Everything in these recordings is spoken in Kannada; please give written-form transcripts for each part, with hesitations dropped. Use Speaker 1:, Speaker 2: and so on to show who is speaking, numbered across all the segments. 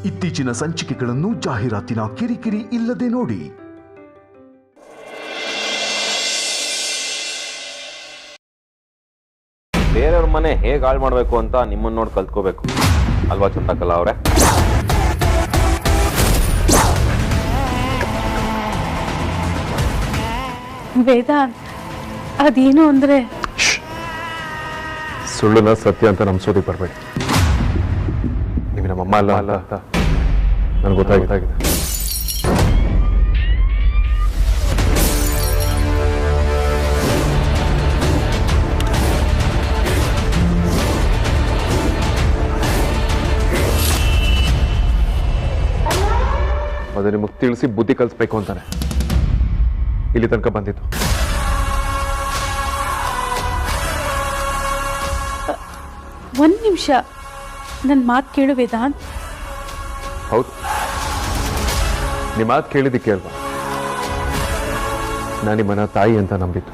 Speaker 1: ಇತ್ತೀಚಿನ ಸಂಚಿಕೆಗಳನ್ನು ಜಾಹೀರಾತಿನ ಕಿರಿಕಿರಿ ಇಲ್ಲದೆ ನೋಡಿ.
Speaker 2: ಬೇರೆಯವ್ರ ಮನೆ ಹೇಗೆ ಹಾಳು ಮಾಡಬೇಕು ಅಂತ ನಿಮ್ಮನ್ನ ನೋಡಿ ಕಲ್ತ್ಕೋಬೇಕು ಅಲ್ವಾ ಚಂದ್ರಕಲಾ ಅವರೇ?
Speaker 3: ವೇದಾಂತ್, ಅದೇನು ಅಂದ್ರೆ
Speaker 4: ಸುಳ್ಳುನ ಸತ್ಯ ಅಂತ ನಂಬಿಸೋದಕ್ಕೆ ಬರಬೇಡಿ. ನೀವು ನಮ್ಮಮ್ಮ ಅಲ್ಲ ಅಲ್ಲ ಅಂತ ನನಗೆ ಗೊತ್ತಾಗಿದೆ. ಅದು ನಿಮಗೆ ತಿಳಿಸಿ ಬುದ್ಧಿ ಕಲಿಸ್ಬೇಕು ಅಂತಾನೆ ಇಲ್ಲಿ ತನಕ ಬಂದಿತ್ತು.
Speaker 3: ಒಂದ್ ನಿಮಿಷ, ನನ್ನ ಮಾತು ಕೇಳು ವೇದಾಂತ್.
Speaker 4: ಹೌದು, ನಿಮ್ಮ ಮಾತು ಕೇಳಿದ್ದಕ್ಕೆ ಅಲ್ವಾ ನಾನು ನಿಮ್ಮನ್ನ ತಾಯಿ ಅಂತ ನಂಬಿತ್ತು.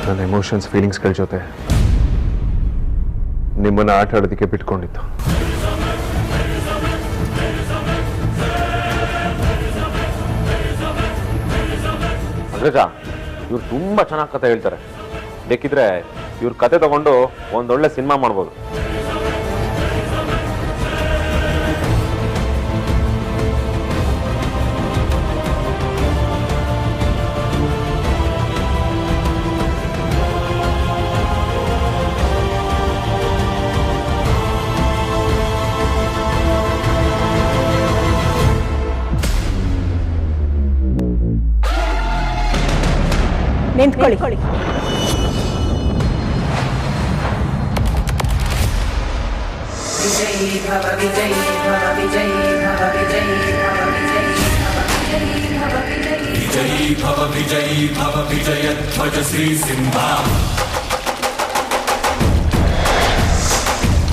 Speaker 4: ನನ್ನ ಎಮೋಷನ್ಸ್ ಫೀಲಿಂಗ್ಸ್ಗಳ ಜೊತೆ ನಿಮ್ಮನ್ನ ಆಟ ಆಡೋದಕ್ಕೆ ಬಿಟ್ಕೊಂಡಿತ್ತು.
Speaker 2: ಅಗ್ರಜ, ಇವ್ರು ತುಂಬಾ ಚೆನ್ನಾಗಿ ಕತೆ ಹೇಳ್ತಾರೆ. ಬೇಕಿದ್ರೆ ಇವ್ರ ಕತೆ ತಗೊಂಡು ಒಂದೊಳ್ಳೆ ಸಿನಿಮಾ ಮಾಡ್ಬೋದು.
Speaker 5: ನಿಂತ್ಕೊಳ್ಳಿ. ವಿಜಯೀ ಭವ ವಿಜಯೀ ಭವ ವಿಜಯೀ ಭವ ವಿಜಯೀ ಭವ ವಿಜಯೀ ಭವ ವಿಜಯೀ ಭವ ವಿಜಯಧ್ವಜ ಶ್ರೀ ಸಿಂಹ.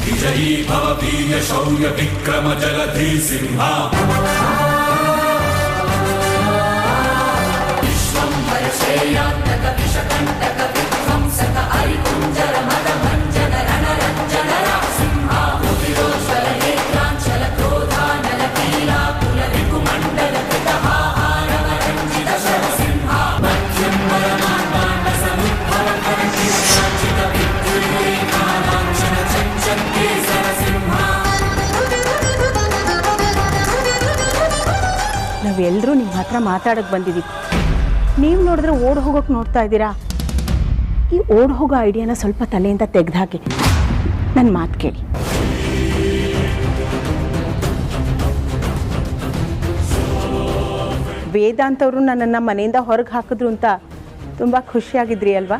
Speaker 5: ವಿಜಯೀ ಭವ ವೀರ್ಯ ಶೌರ್ಯ ವಿಕ್ರಮ ಜಲಧಿ ಸಿಂಹ. ಶ್ರೇಯಾಂತಕ ವಿಷಕಂಟಕ ವಿಧ್ವಂಸಕ ಅರಿಕುಂಜರ ಮದ ಭಂಜನ ರಣರಂಜನ ಸಿಂಹ. ಮುದಿರೋಜ್ವಲ ನೇತ್ರಾಂಚಲ ಕ್ರೋಧಾನಲ ಕೀಲಾಕುಲ ರಿಪುಮಂಡಲ ಕೃತಹಾರವ ರಂಜಿತ ಶರಸಿಂಹ. ಮಧ್ಯುಂಬರ ಮಾರ್ತಾಂಡ ಸಮುದ್ಭವ ಕರಚಿತ ವಿದ್ಯುಲ್ಲೇಖಾಲಾಂಛನ ಚಂಚಕೇಸರ ಸಿಂಹ.
Speaker 6: ನಾವೆಲ್ಲರೂ ನಿಮ್ಮ ಹತ್ರ ಮಾತಾಡಕ್ಕೆ ಬಂದಿದ್ದೀವಿ. ನೀವು ನೋಡಿದ್ರೆ ಓಡ್ ಹೋಗೋಕೆ ನೋಡ್ತಾ ಇದ್ದೀರಾ. ಈ ಓಡ್ ಹೋಗೋ ಐಡಿಯಾನ ಸ್ವಲ್ಪ ತಲೆಯಿಂದ ತೆಗೆದುಹಾಕಿ ನನ್ನ ಮಾತು ಕೇಳಿ. ವೇದಾಂತ್ ಅವರು ನನ್ನನ್ನು ಮನೆಯಿಂದ ಹೊರಗೆ ಹಾಕಿದ್ರು ಅಂತ ತುಂಬ ಖುಷಿಯಾಗಿದ್ರಿ ಅಲ್ವಾ?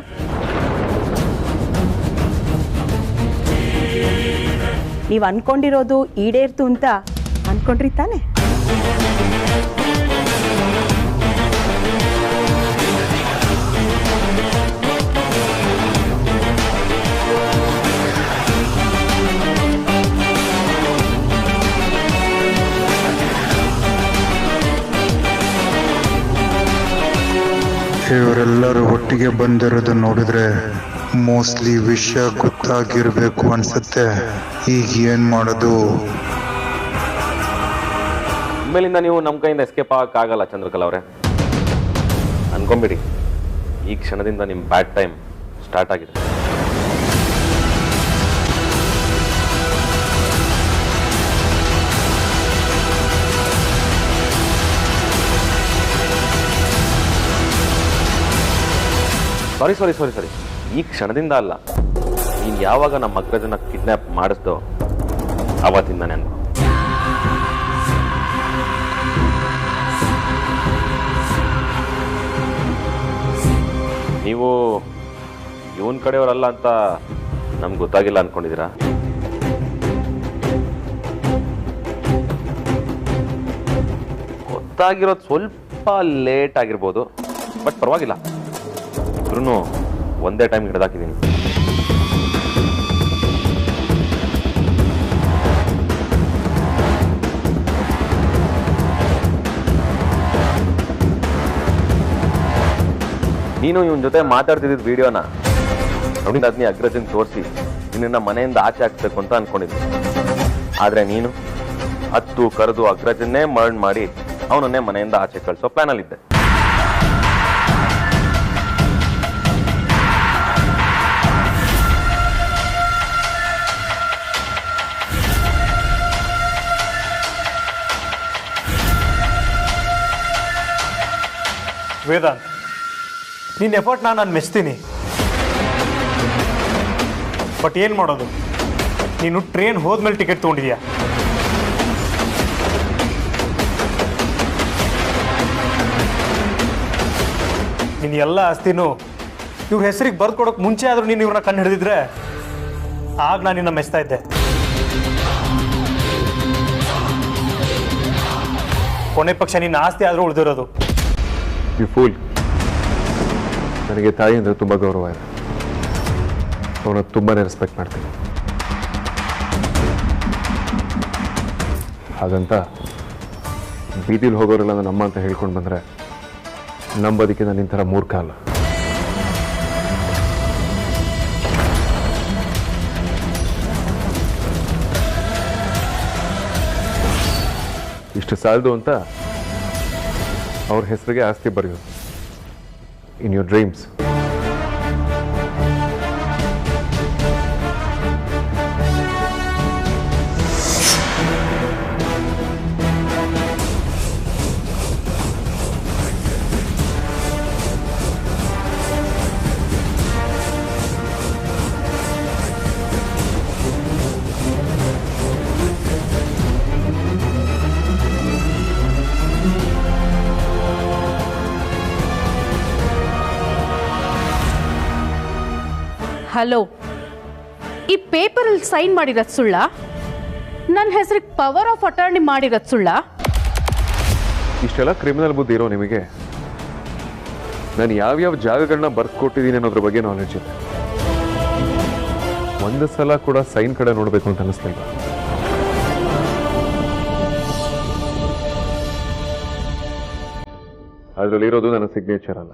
Speaker 6: ನೀವು ಅಂದ್ಕೊಂಡಿರೋದು ಈಡೇರ್ತು ಅಂತ ಅಂದ್ಕೊಂಡ್ರಿ ತಾನೆ?
Speaker 7: ಇವರೆಲ್ಲರೂ ಒಟ್ಟಿಗೆ ಬಂದಿರೋದು ನೋಡಿದ್ರೆ ಮೋಸ್ಟ್ಲಿ ವಿಷಯ ಗೊತ್ತಾಗಿರ್ಬೇಕು ಅನ್ಸುತ್ತೆ. ಈಗ ಏನ್ ಮಾಡೋದು?
Speaker 2: ಇನ್ಮೇಲಿಂದ ನೀವು ನಮ್ಮ ಕೈಯಿಂದ ಎಸ್ಕೇಪ್ ಆಗಕ್ಕಾಗಲ್ಲ ಚಂದ್ರಕಲಾ ಅವರೇ. ಅನ್ಕೊಂಬಿಡಿ, ಈ ಕ್ಷಣದಿಂದ ನಿಮ್ಮ ಬ್ಯಾಡ್ ಟೈಮ್ ಸ್ಟಾರ್ಟ್ ಆಗಿದೆ. ಸಾರಿ, ಈ ಕ್ಷಣದಿಂದ ಅಲ್ಲ, ನೀನು ಯಾವಾಗ ನಮ್ಮ ಅಗ್ರಜನ ಕಿಡ್ನ್ಯಾಪ್ ಮಾಡಿಸ್ದೋ ಆವತ್ತಿಂದಾನೆ ಅನ್ಕೋ. ನೀವು ಇವನ್ ಕಡೆಯವರಲ್ಲ ಅಂತ ನಮ್ಗೆ ಗೊತ್ತಾಗಿಲ್ಲ ಅನ್ಕೊಂಡಿದ್ದೀರಾ? ಗೊತ್ತಾಗಿರೋದು ಸ್ವಲ್ಪ ಲೇಟ್ ಆಗಿರ್ಬೋದು, ಬಟ್ ಪರವಾಗಿಲ್ಲ. ಇಬ್ರು ಒಂದೇ ಟೈಮ್ ಹಿಡಿದಾಕಿದ್ದೀನಿ. ನೀನು ಇವನ ಜೊತೆ ಮಾತಾಡ್ತಿದ್ದ ವಿಡಿಯೋನ ನೋಡಿ ಅದನ್ನೇ ಅಗ್ರಜನ್ ತೋರಿಸಿ ನಿನ್ನ ಮನೆಯಿಂದ ಆಚೆ ಹಾಕ್ಬೇಕು ಅಂತ ಅನ್ಕೊಂಡಿದ್ದೆ. ಆದ್ರೆ ನೀನು ಹತ್ತು ಕರೆದು ಅಗ್ರಜನ್ನೇ ಮರ್ನ್ ಮಾಡಿ ಅವನನ್ನೇ ಮನೆಯಿಂದ ಆಚೆ ಕಳಿಸೋ ಪ್ಲಾನಲ್ಲಿದ್ದೆ.
Speaker 8: ವೇದಾಂತ್, ನಿನ್ನ ಎಫರ್ಟ್ನ ನಾನು ಮೆಚ್ತೀನಿ. ಬಟ್ ಏನು ಮಾಡೋದು, ನೀನು ಟ್ರೈನ್ ಹೋದ್ಮೇಲೆ ಟಿಕೆಟ್ ತೊಗೊಂಡಿದ್ಯಾ. ನಿನ್ನ ಎಲ್ಲ ಆಸ್ತಿನೂ ಇವ್ರ ಹೆಸರಿಗೆ ಬರ್ದು ಕೊಡೋಕೆ ಮುಂಚೆ ಆದರೂ ನೀನು ಇವ್ರನ್ನ ಕಣ್ಣು ಹಿಡಿದಿದ್ರೆ ಆಗ ನಾನು ನಿನ್ನ ಮೆಚ್ತಾ ಇದ್ದೆ. ಕೊನೆ ಪಕ್ಷ ನಿನ್ನ ಆಸ್ತಿ ಆದರೂ ಉಳಿದಿರೋದು.
Speaker 4: You fool. ನನಗೆ ತಾಯಿ ಅಂದರೆ ತುಂಬ ಗೌರವ ಇದೆ. ಅವನ ತುಂಬಾ ರೆಸ್ಪೆಕ್ಟ್ ಮಾಡ್ತೀನಿ. ಹಾಗಂತ ಬೀದಿಲಿ ಹೋಗೋರೆಲ್ಲ ನನ್ನ ಅಮ್ಮ ಅಂತ ಹೇಳ್ಕೊಂಡು ಬಂದರೆ ನಂಬೋದಕ್ಕೆ ನಾನು ಇಂಥರ ಮೂರ್ಖ ಅಲ್ಲ. ಇಷ್ಟು ಸಾಲದು ಅಂತ ಅವ್ರ ಹೆಸರಿಗೆ ಆಸ್ತಿ ಬರೆಯೋದು ಇನ್ ಯೋರ್ ಡ್ರೀಮ್ಸ್.
Speaker 3: ಹಲೋ, ಈ ಪೇಪರಲ್ಲಿ ಸೈನ್ ಮಾಡಿರೋದು ಸುಳ್ಳ? ನನ್ನ ಹೆಸರಿಗೆ ಪವರ್ ಆಫ್ ಅಟಾರ್ನಿ ಮಾಡಿರೋದು ಸುಳ್ಳ?
Speaker 4: ಇಷ್ಟೆಲ್ಲ ಕ್ರಿಮಿನಲ್ ಬುದ್ಧಿ ಇರೋ ನಿಮಗೆ ನಾನು ಯಾವ್ಯಾವ ಜಾಗಗಳನ್ನ ಬರ್ಕೊಟ್ಟಿದ್ದೀನಿ ಅನ್ನೋದ್ರ ಬಗ್ಗೆ ನಾಲೆಡ್ಜ್ ಇದೆ. ಒಂದು ಸಲ ಕೂಡ ಸೈನ್ ಕಡೆ ನೋಡಬೇಕು ಅಂತ ಅನಿಸ್ಲಿಲ್ಲ. ಅದರಲ್ಲಿರೋದು ನನ್ನ ಸಿಗ್ನೇಚರ್ ಅಲ್ಲ.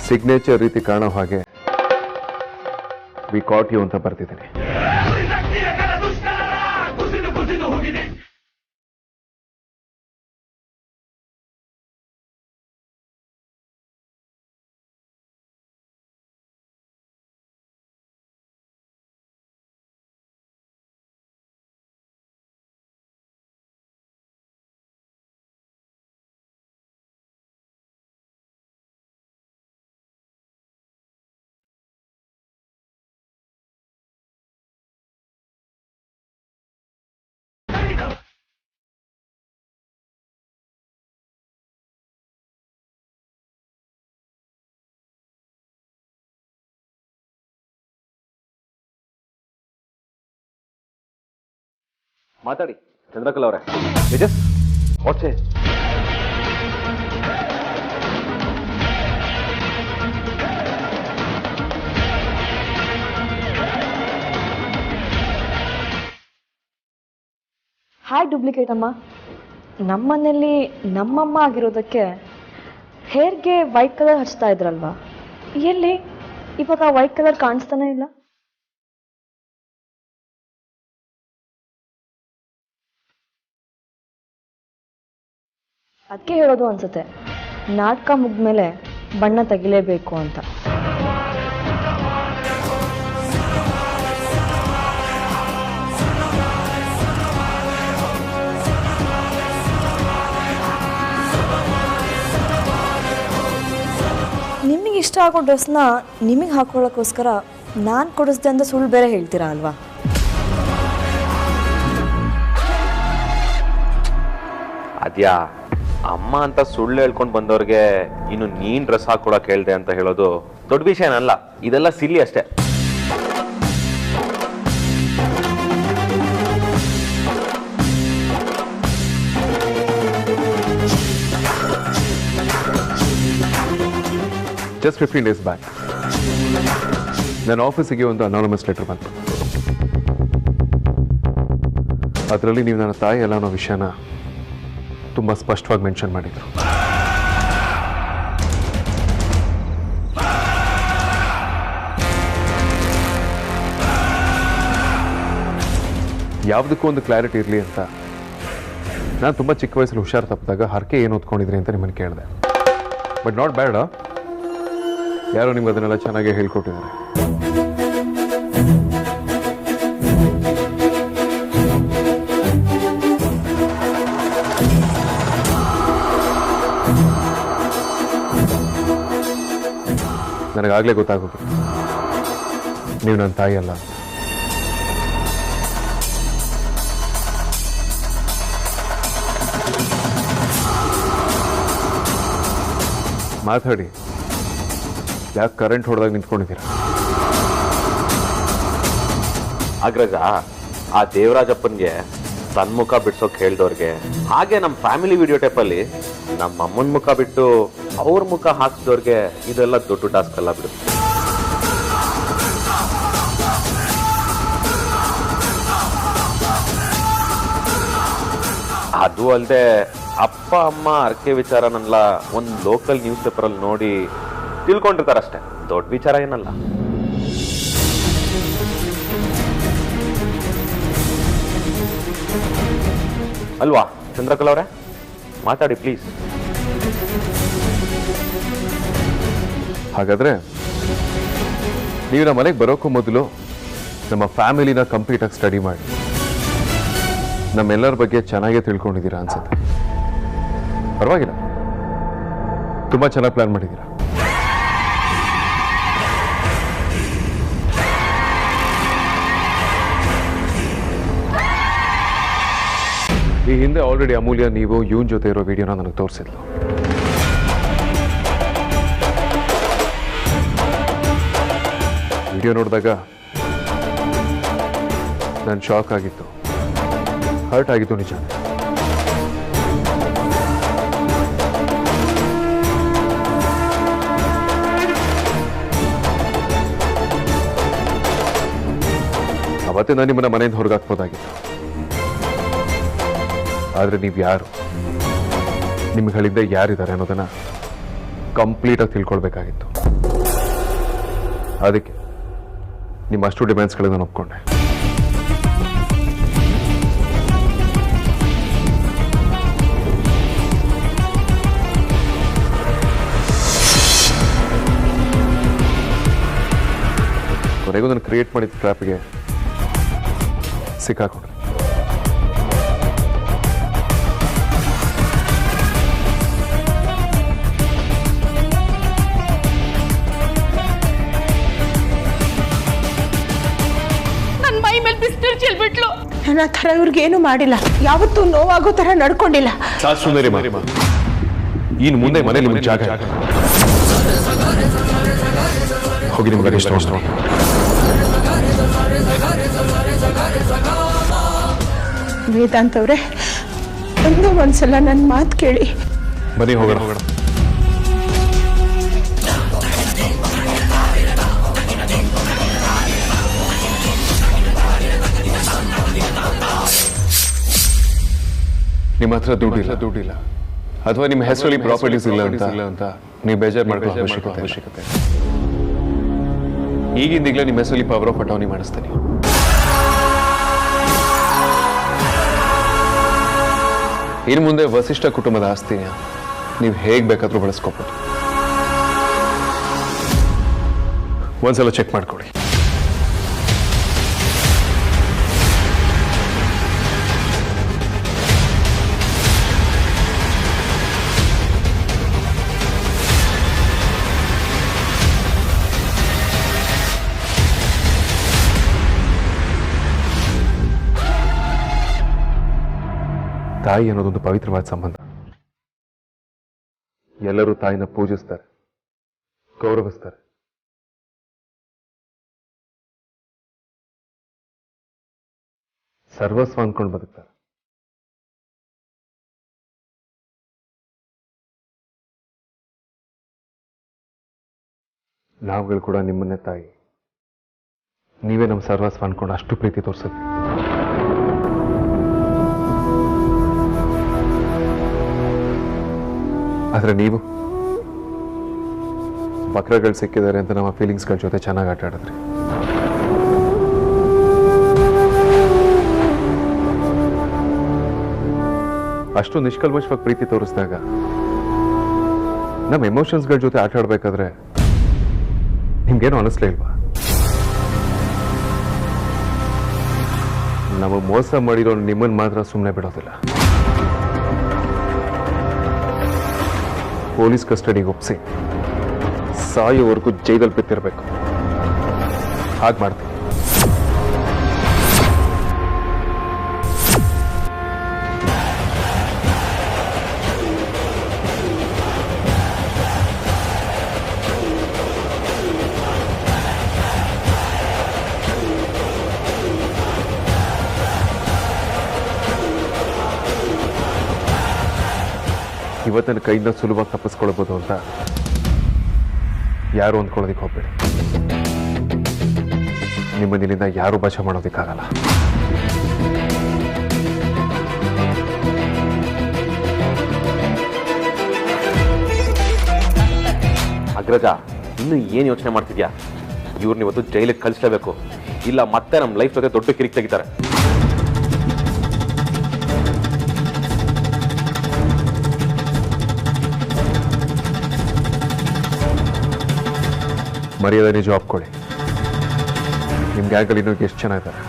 Speaker 4: ಸಿಗ್ನೇಚರ್ ರೀತಿ ಕಾಣೋ ಹಾಗೆ ವಿ ಕಾಟ್ ಯು ಅಂತ ಬರ್ತಿದ್ದೀನಿ.
Speaker 2: ಮಾತಾಡಿ ಚಂದ್ರಕಲಾ ಅವರೇ. ತೇಜಸ್, ವಾಚೆ
Speaker 9: ಹಾಯ್ ಡೂಪ್ಲಿಕೇಟ್ ಅಮ್ಮ. ನಮ್ಮನೇಲಿ ನಮ್ಮಮ್ಮ ಆಗಿರೋದಕ್ಕೆ ಹೇರ್ಗೆ ವೈಟ್ ಕಲರ್ ಹಚ್ತಾ ಇದ್ರಲ್ವಾ, ಎಲ್ಲಿ ಇವಾಗ ವೈಟ್ ಕಲರ್ ಕಾಣಿಸ್ತಾನೆ ಇಲ್ಲ. ಅದಕ್ಕೆ ಹೇಳೋದು ಅನ್ಸುತ್ತೆ, ನಾಟಕ ಮುಗಿದ್ಮೇಲೆ ಬಣ್ಣ ತೆಗಿಲೇಬೇಕು ಅಂತ. ನಿಮಗೆ ಇಷ್ಟ ಆಗೋ ಡ್ರೆಸ್ನ ನಿಮಗೆ ಹಾಕೊಳ್ಳೋಕ್ಕೋಸ್ಕರ ನಾನು ಕೊಡಿಸ್ದೆ ಅಂತ ಸುಳ್ಳು ಬೇರೆ ಹೇಳ್ತೀರಾ ಅಲ್ವಾ?
Speaker 2: ಅದ್ಯಾ ಅಮ್ಮ ಅಂತ ಸುಳ್ಳು ಹೇಳ್ಕೊಂಡು ಬಂದವ್ರಿಗೆ ಇನ್ನು ನೀನ್ ಡ್ರೆಸ್ ಹಾಕೊಳಕ್ ಹೇಳ್ದೆ ಅಂತ ಹೇಳೋದು ದೊಡ್ಡ ವಿಷಯ ಏನಲ್ಲ, ಇದೆಲ್ಲ ಸಿಲ್ಲಿ ಅಷ್ಟೇ.
Speaker 4: ಜಸ್ಟ್ 15 days ಬ್ಯಾಕ್ ನನ್ನ ಆಫೀಸಿಗೆ ಒಂದು ಅನಾನಮಸ್ ಲೆಟರ್ ಬಂತು. ಅದರಲ್ಲಿ ನೀವು ನನ್ನ ತಾಯಿ ಎಲ್ಲ ಅನ್ನೋ ವಿಷಯನ ತುಂಬ ಸ್ಪಷ್ಟವಾಗಿ ಮೆನ್ಷನ್ ಮಾಡಿದರು. ಯಾವುದಕ್ಕೂ ಒಂದು ಕ್ಲಾರಿಟಿ ಇರಲಿ ಅಂತ ನಾನು ತುಂಬ ಚಿಕ್ಕ ವಯಸ್ಸಲ್ಲಿ ಹುಷಾರು ತಪ್ಪಿದಾಗ ಹರಕೆ ಏನು ಓದ್ಕೊಂಡಿದ್ರಿ ಅಂತ ನಿಮ್ಮನ್ನು ಕೇಳಿದೆ. ಬಟ್ ನಾಟ್ ಬ್ಯಾಡ್, ಯಾರೋ ನಿಮ್ಗೆ ಅದನ್ನೆಲ್ಲ ಚೆನ್ನಾಗೇ ಹೇಳ್ಕೊಟ್ಟಿದ್ದಾರೆ. ನನಗಾಗಲೇ ಗೊತ್ತಾಗೋದು ನೀವು ನನ್ನ ತಾಯಿ ಅಲ್ಲ. ಮಾತಾಡಿ, ಯಾಕೆ ಕರೆಂಟ್ ಹೊಡೆದಾಗ ನಿಂತ್ಕೊಂಡಿದ್ದೀರಾ?
Speaker 2: ಅಗ್ರಜ, ಆ ದೇವರಾಜಪ್ಪನ್ಗೆ ತನ್ನ ಮುಖ ಬಿಡ್ಸೋಕೆ ಹೇಳ್ದವ್ರಿಗೆ, ಹಾಗೆ ನಮ್ಮ ಫ್ಯಾಮಿಲಿ ವಿಡಿಯೋ ಟೈಪಲ್ಲಿ ನಮ್ಮ ಅಮ್ಮನ ಮುಖ ಬಿಟ್ಟು ಅವ್ರ ಮುಖ ಹಾಕ್ಸಿದವ್ರಿಗೆ ಇದೆಲ್ಲ ದೊಡ್ಡ ಟಾಸ್ಕ್ ಅಲ್ಲ ಬಿಡು. ಅದು ಅಲ್ಲದೆ ಅಪ್ಪ ಅಮ್ಮ ಅರ್ಕೆ ವಿಚಾರನೆಲ್ಲ ಒಂದು ಲೋಕಲ್ ನ್ಯೂಸ್ ಪೇಪರಲ್ಲಿ ನೋಡಿ ತಿಳ್ಕೊಂಡಿರ್ತಾರಷ್ಟೇ, ದೊಡ್ಡ ವಿಚಾರ ಏನಲ್ಲ. ಅಲ್ವಾ ಚಂದ್ರಕಲಾ ಅವರೇ? ಮಾತಾಡಿ ಪ್ಲೀಸ್.
Speaker 4: ಹಾಗಾದ್ರೆ ನೀವು ನಮ್ಮ ಮನೆಗೆ ಬರೋಕ್ಕೂ ಮೊದಲು ನಮ್ಮ ಫ್ಯಾಮಿಲಿನ ಕಂಪ್ಲೀಟಾಗಿ ಸ್ಟಡಿ ಮಾಡಿ ನಮ್ಮೆಲ್ಲರ ಬಗ್ಗೆ ಚೆನ್ನಾಗೇ ತಿಳ್ಕೊಂಡಿದ್ದೀರಾ ಅನ್ಸುತ್ತೆ. ಪರವಾಗಿಲ್ಲ, ತುಂಬ ಚೆನ್ನಾಗಿ ಪ್ಲಾನ್ ಮಾಡಿದ್ದೀರಾ. ಈ ಹಿಂದೆ ಆಲ್ರೆಡಿ ಅಮೂಲ್ಯ ನೀವು ಇವನ್ ಜೊತೆ ಇರೋ ವಿಡಿಯೋನ ನನಗೆ ತೋರಿಸಿದ್ಲು. ವಿಡಿಯೋ ನೋಡಿದಾಗ ನಾನು ಶಾಕ್ ಆಗಿತ್ತು, ಹರ್ಟ್ ಆಗಿತ್ತು ನಿಜ. ಅವತ್ತೇ ನಾನು ನಿಮ್ಮನ್ನ ಮನೆಯಿಂದ ಹೊರಗಾಕ್ಬೋದಾಗಿತ್ತು. ಆದರೆ ನೀವು ಯಾರು, ನಿಮ್ಗಳಿಂದ ಯಾರಿದ್ದಾರೆ ಅನ್ನೋದನ್ನ ಕಂಪ್ಲೀಟಾಗಿ ತಿಳ್ಕೊಳ್ಬೇಕಾಗಿತ್ತು. ಅದಕ್ಕೆ ನಿಮ್ಮ ಅಷ್ಟು ಡಿಮ್ಯಾಂಡ್ಸ್ಗಳನ್ನು ನಾನು ಒಪ್ಕೊಂಡೆ. ಕೊನೆಗೂ ನಾನು ಕ್ರಿಯೇಟ್ ಮಾಡಿದ ಟ್ರ್ಯಾಪ್ಗೆ ಸಿಕ್ಕಾಕೊಂಡ್ರೆ.
Speaker 6: ನನ್ನ ಥರ ಇವ್ರಿಗೇನು ಮಾಡಿಲ್ಲ, ಯಾವತ್ತೂ ನೋವಾಗೋ ಥರ ನಡ್ಕೊಂಡಿಲ್ಲ.
Speaker 4: ಇನ್ನು ಮುಂದೆ ಮನೇಲಿ ನಿಮ್ಗೆ ಜಾಗ ಹೋಗಿ ನಿಮ್ಗೆ ಇಷ್ಟ.
Speaker 6: ವೇದಾಂತ್ ಅವರೇ, ಒಂದ್ಸಲ ನನ್ನ ಮಾತು ಕೇಳಿ.
Speaker 4: ಬನ್ನಿ ಹೋಗೋಣ. ನಿಮ್ಮ ಹತ್ರ ದುಡ್ಡಿಲ್ಲ ಅಥವಾ ನಿಮ್ಮ ಹೆಸರಲ್ಲಿ ಪ್ರಾಪರ್ಟೀಸ್ ಇಲ್ಲ ಅಂತ ನೀವು ಬೇಜಾರು ಮಾಡ್ಕೊಳ್ಳೋ ಅವಶ್ಯಕತೆ. ಈಗಿಂದೀಗಲೇ ನಿಮ್ಮ ಹೆಸರಲ್ಲಿ ಪವರ್ ಆಫ್ ಅಟಾರ್ನಿ ಮಾಡಿಸ್ತೀನಿ. ಇನ್ನು ಮುಂದೆ ವಸಿಷ್ಠ ಕುಟುಂಬದ ಆಸ್ತಿನ ನೀವು ಹೇಗೆ ಬೇಕಾದ್ರೂ ಬಳಸ್ಕೋಬಹುದು. ಒಂದ್ಸಲ ಚೆಕ್ ಮಾಡ್ಕೊಡಿ. ತಾಯಿ ಅನ್ನೋದೊಂದು ಪವಿತ್ರವಾದ ಸಂಬಂಧ. ಎಲ್ಲರೂ ತಾಯಿನ ಪೂಜಿಸ್ತಾರೆ, ಗೌರವಿಸ್ತಾರೆ. ಸರ್ವಸ್ವ ಅಂದ್ಕೊಂಡು ಬದುಕ್ತಾರೆ. ನಾವುಗಳು ಕೂಡ ನಿಮ್ಮನ್ನೇ ತಾಯಿ, ನೀವೇ ನಮ್ಮ ಸರ್ವಸ್ವ ಅನ್ಕೊಂಡು ಅಷ್ಟು ಪ್ರೀತಿ ತೋರಿಸಿದ್ವಿ. ಆದರೆ ನೀವು ಬಕ್ರಗಳು ಸಿಕ್ಕಿದ್ದಾರೆ ಅಂತ ನಮ್ಮ ಫೀಲಿಂಗ್ಸ್ಗಳ ಜೊತೆ ಚೆನ್ನಾಗಿ ಆಟ ಆಡಿದ್ರಿ. ಅಷ್ಟು ನಿಷ್ಕಲ್ಮಶವಾಗಿ ಪ್ರೀತಿ ತೋರಿಸಿದಾಗ ನಮ್ಮ ಎಮೋಷನ್ಸ್ಗಳ ಜೊತೆ ಆಟ ಆಡ್ಬೇಕಾದ್ರೆ ನಿಮ್ಗೇನು ಅನಿಸ್ಲೇ ಇಲ್ವಾ? ನಾವು ಮೋಸ ಮಾಡಿರೋ ನಿಮ್ಮನ್ನು ಮಾತ್ರ ಸುಮ್ಮನೆ ಬಿಡೋದಿಲ್ಲ. ಪೊಲೀಸ್ ಕಸ್ಟಡಿಗೆ ಒಪ್ಪಿಸಿ ಸಾಯೋವರೆಗೂ ಜೈಲಲ್ಲಿ ಬಿತ್ತಿರಬೇಕು. ಹಾಗೆ ಮಾಡ್ತೀನಿ. ಇವತ್ತಿನ ಕೈಯಿಂದ ಸುಲಭವಾಗಿ ತಪ್ಪಿಸ್ಕೊಳ್ಬೋದು ಅಂತ ಯಾರು ಅಂದ್ಕೊಳ್ಳೋದಕ್ಕೆ ಹೋಗ್ಬೇಡಿ. ನಿಮ್ಮನಿಂದ ಯಾರು ಬಚಾವ್ ಮಾಡೋದಕ್ಕಾಗಲ್ಲ.
Speaker 2: ಅಗ್ರಜ, ಇನ್ನು ಏನು ಯೋಚನೆ ಮಾಡ್ತಿದ್ಯಾ? ಇವ್ರನ್ನ ಇವತ್ತು ಜೈಲಿಗೆ ಕಳಿಸ್ಲೇಬೇಕು, ಇಲ್ಲ ಮತ್ತೆ ನಮ್ಮ ಲೈಫ್ ಜೊತೆ ದೊಡ್ಡ ಕಿರಿಕ್ ತೆಗಿತಾರೆ.
Speaker 4: ಮರ್ಯಾದೆ ಜಾಬ್ ಕೊಡಿ. ನಿಮ್ಮ ಗ್ಯಾಂಗಲ್ಲಿ ಇನ್ನೂ ಎಷ್ಟು ಜನ ಇದ್ದಾರೆ?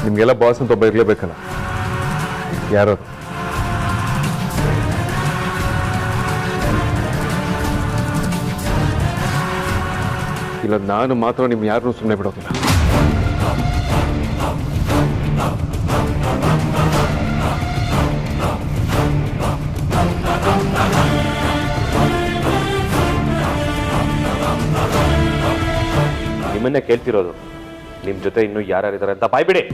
Speaker 4: ನಿಮಗೆಲ್ಲ ಬಾಸ್ ಅಂತ ಒಬ್ಬ ಇರಲೇಬೇಕಲ್ಲ, ಯಾರದು? ಇಲ್ಲ ನಾನು ಮಾತ್ರ ನಿಮ್ಗೆ ಯಾರನ್ನೂ ಸುಮ್ಮನೆ ಬಿಡೋದಿಲ್ಲ.
Speaker 2: ನಿಮ್ಮನ್ನೇ ಕೇಳ್ತಿರೋದು, ನಿಮ್ಮ ಜೊತೆ ಇನ್ನೂ ಯಾರ್ಯಾರಿದ್ದಾರೆ ಅಂತ ಬಾಯ್ಬಿಡಿ.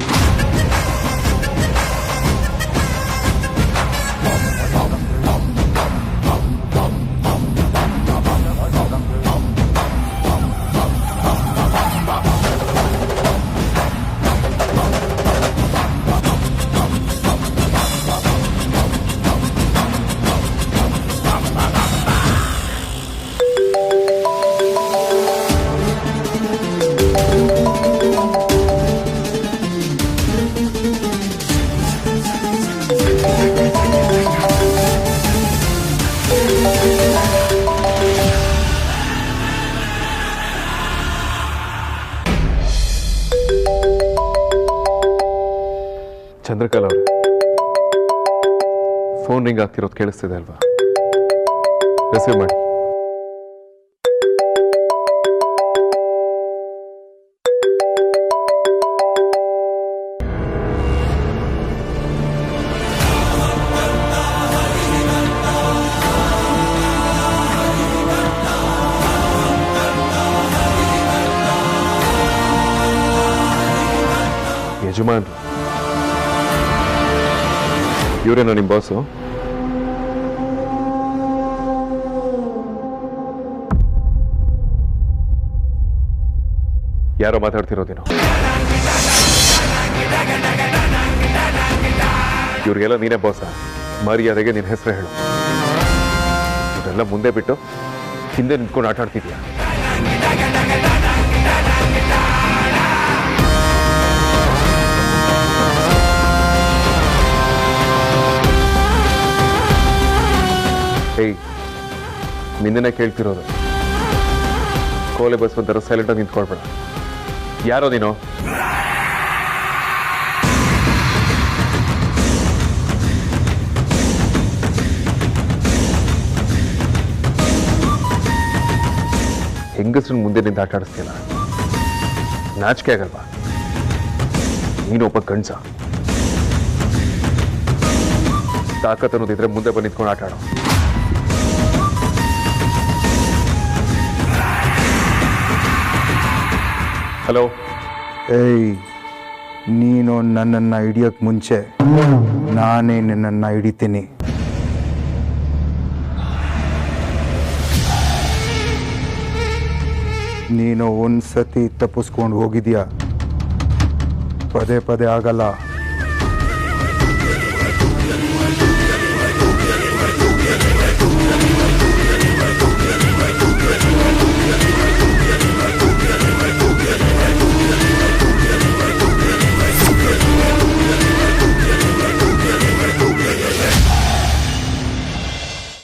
Speaker 4: ಚಂದ್ರಕಲಾ ಅವರೇ, ಫೋನ್ ರಿಂಗ್ ಆಗ್ತಿರೋದು ಕೇಳಿಸ್ತಿದೆ ಅಲ್ವಾ? ರಿಸೀವ್ ಮಾಡಿ. ಯಜಮಾನ್ರು ಇವರೇನಾ ನಿಮ್ಮ ಬಾಸು? ಯಾರೋ ಮಾತಾಡ್ತಿರೋದೇನೋ? ಇವ್ರಿಗೆಲ್ಲ ನೀನೇ ಬಾಸ? ಮರ್ಯಾದೆಗೆ ನಿನ್ನ ಹೆಸರು ಹೇಳು. ಇವರೆಲ್ಲ ಮುಂದೆ ಬಿಟ್ಟು ಹಿಂದೆ ನಿಂತ್ಕೊಂಡು ಆಟ ಆಡ್ತಿದ್ಯಾ? ಏಯ್, ನಿನ್ನೆ ಕೇಳ್ತಿರೋದು. ಕೋಲೆ ಬಸ್ ಒಂಥರ ಸೈಲೆಂಟಾಗಿ ನಿಂತ್ಕೊಳ್ಬೇಡ. ಯಾರೋ ನೀನು? ಹೆಂಗಸ್ರನ್ನ ಮುಂದೆ ನಿಂತು ಆಟ ಆಡಿಸ್ತೀಯಲ್ಲ, ನಾಚಿಕೆ ಆಗಲ್ವಾ? ನೀನೊಬ್ಬ ಗಂಡ್ಸ. ತಾಕತ್ ಅನ್ನೋದಿದ್ರೆ ಮುಂದೆ ಬಂದು ನಿಂತ್ಕೊಂಡು ಆಟ ಆಡೋ. ಹಲೋ.
Speaker 7: ಏಯ್, ನೀನು ನನ್ನನ್ನು ಹಿಡಿಯೋಕ್ಕೆ ಮುಂಚೆ ನಾನೇ ನಿನ್ನನ್ನು ಹಿಡಿತೀನಿ. ನೀನು ಒಂದ್ಸತಿ ತಪ್ಪಿಸ್ಕೊಂಡು ಹೋಗಿದ್ಯಾ, ಪದೇ ಪದೇ ಆಗಲ್ಲ.